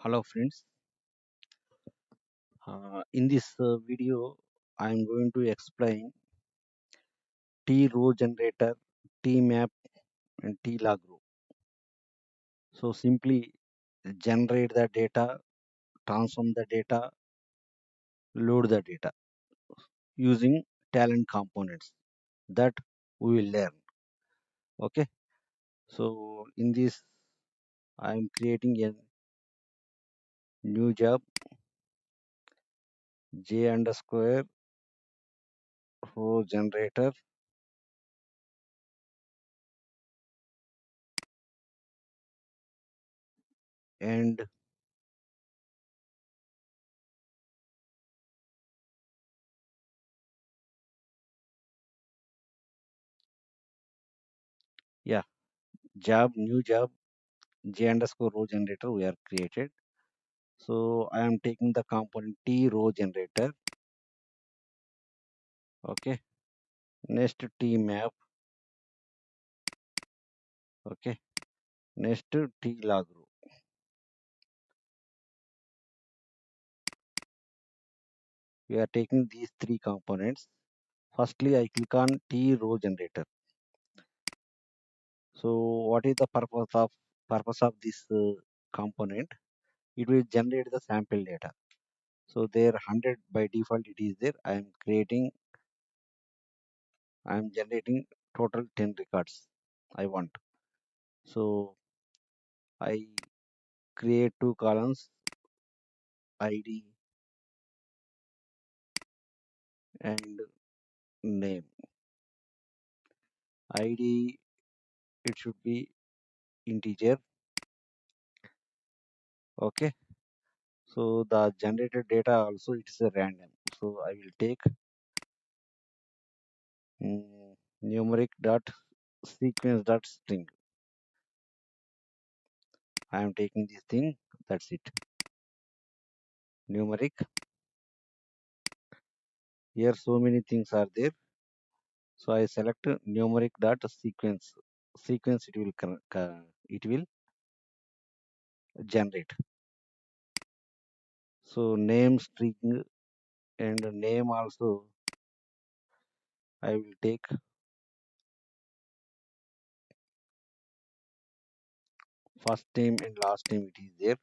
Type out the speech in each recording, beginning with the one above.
Hello friends, in this video I am going to explain tRowGenerator, tMap and tLogRow. So simply generate the data, transform the data, load the data using Talend components that we will learn. Okay, so in this I am creating a new job j underscore row generator and yeah job new job j underscore row generator we are created. So I am taking the component tRowGenerator. Okay. Next tMap. Okay. Next tLogRow. We are taking these three components. Firstly, I click on tRowGenerator. So what is the purpose of this component? It will generate the sample data. So there 100 by default it is there. I am generating total 10 records I want. So I create two columns ID and name. ID it should be integer. Okay, so the generated data also it's a random, so I will take numeric dot sequence dot string. I am taking this thing, that's it. Numeric, here so many things are there, so I select numeric dot sequence it will generate. So name string and name also I will take first name and last name it is there.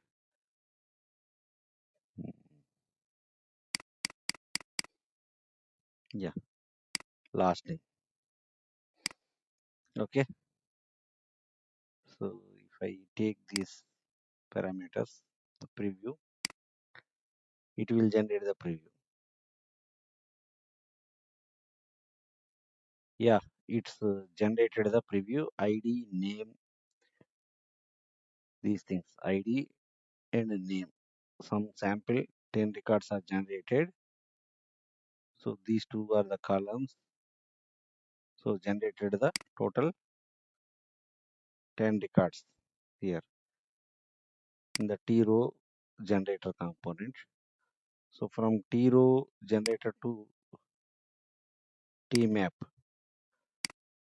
Yeah, last name. Okay, so if I take these parameters, the preview, it will generate the preview. Yeah, it's generated the preview. ID, name, these things, ID and name. Some sample 10 records are generated, so these two are the columns, so generated the total 10 records here in the tRow generator component. So from tRow generator to tMap,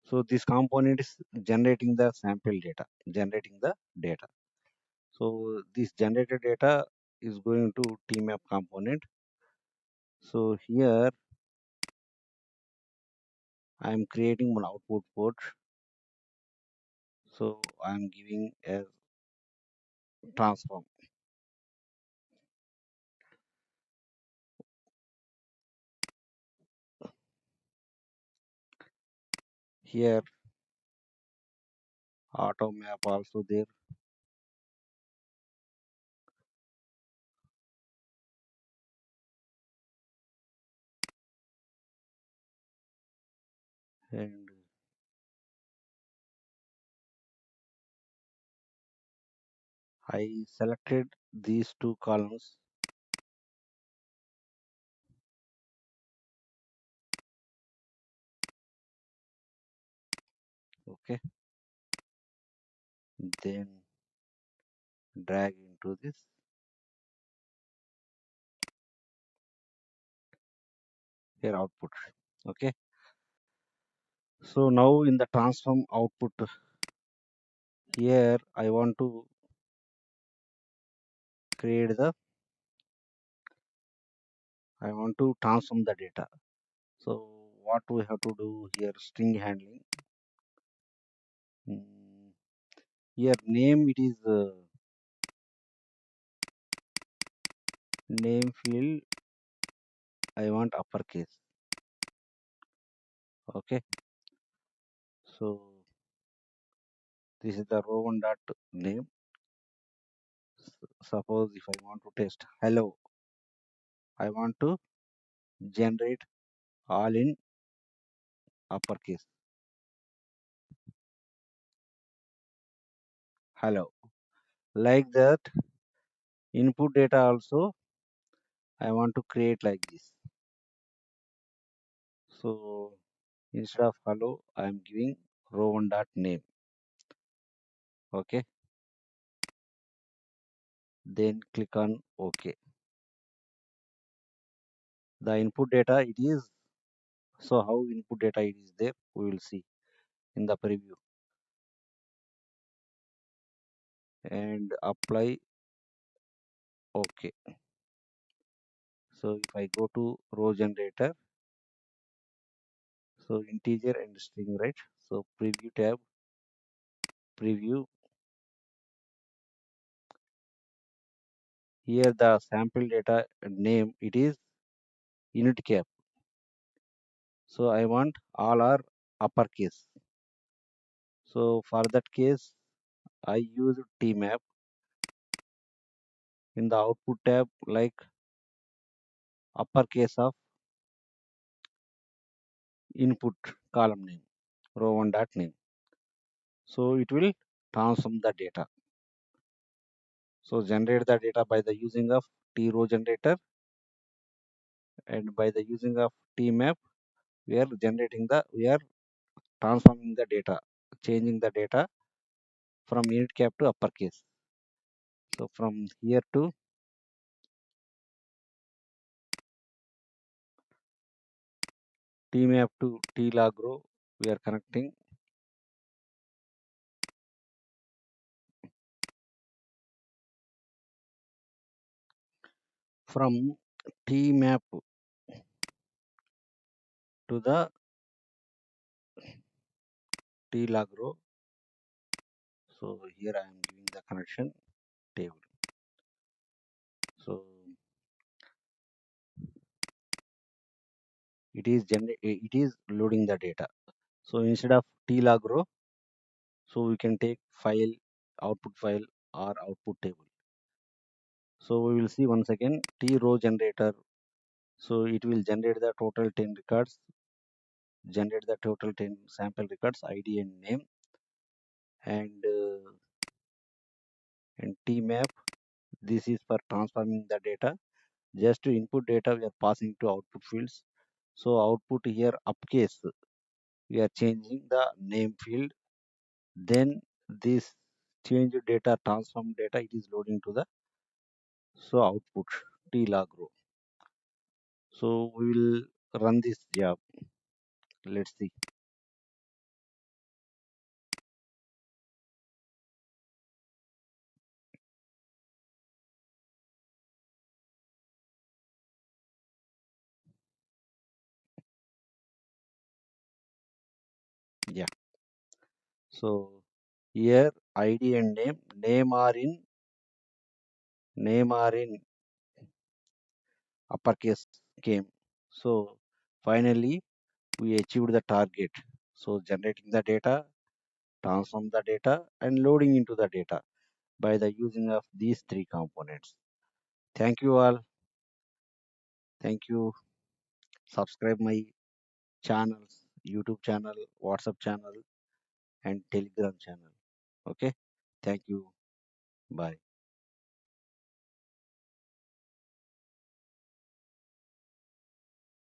so this component is generating the sample data, generating the data. So this generated data is going to tMap component. So here I am creating one output port. So I am giving a transform. Here auto map also there, and I selected these two columns. Okay, then drag into this. Here output. Okay, so now in the transform output, here I want to create the, I want to transform the data. So what we have to do here, string handling. Mm, Here name, it is name field, I want uppercase. Okay. So this is the row one dot name. Suppose if I want to test hello, I want to generate all in uppercase. Hello. Like that, input data also I want to create like this. So instead of hello, I am giving row one dot name. Okay. Then click on OK. The input data it is, so how input data it is there, we will see in the preview. And apply OK. So if I go to row generator, so integer and string, right? So preview tab, preview. Here the sample data name it is unit cap. So I want all are uppercase. So for that case, I use tMap. In the output tab, like uppercase of input column name, row one dot name. So it will transform the data. So generate the data by the using of tRowGenerator, and by the using of tMap, we are transforming the data, changing the data from unit cap to uppercase. So from here to tMap to tLogRow, we are connecting. From tMap to the tLogRow. So here I am giving the connection table. So it is loading the data. So instead of tLogRow, so we can take file, output file or output table. So we will see once again tRowGenerator. So it will generate the total 10 records, generate the total 10 sample records, ID and name, and tMap. This is for transforming the data. Just to input data, we are passing to output fields. So output here uppercase, we are changing the name field. Then this change data, transform data, it is loading to the so output tLogRow. So we will run this job. Let's see. Yeah. So here ID and name are in uppercase came. So finally we achieved the target. So generating the data, transform the data, and loading into the data by the using of these three components. Thank you all. Thank you. Subscribe my channels, YouTube channel, WhatsApp channel, and Telegram channel. Okay. Thank you. Bye.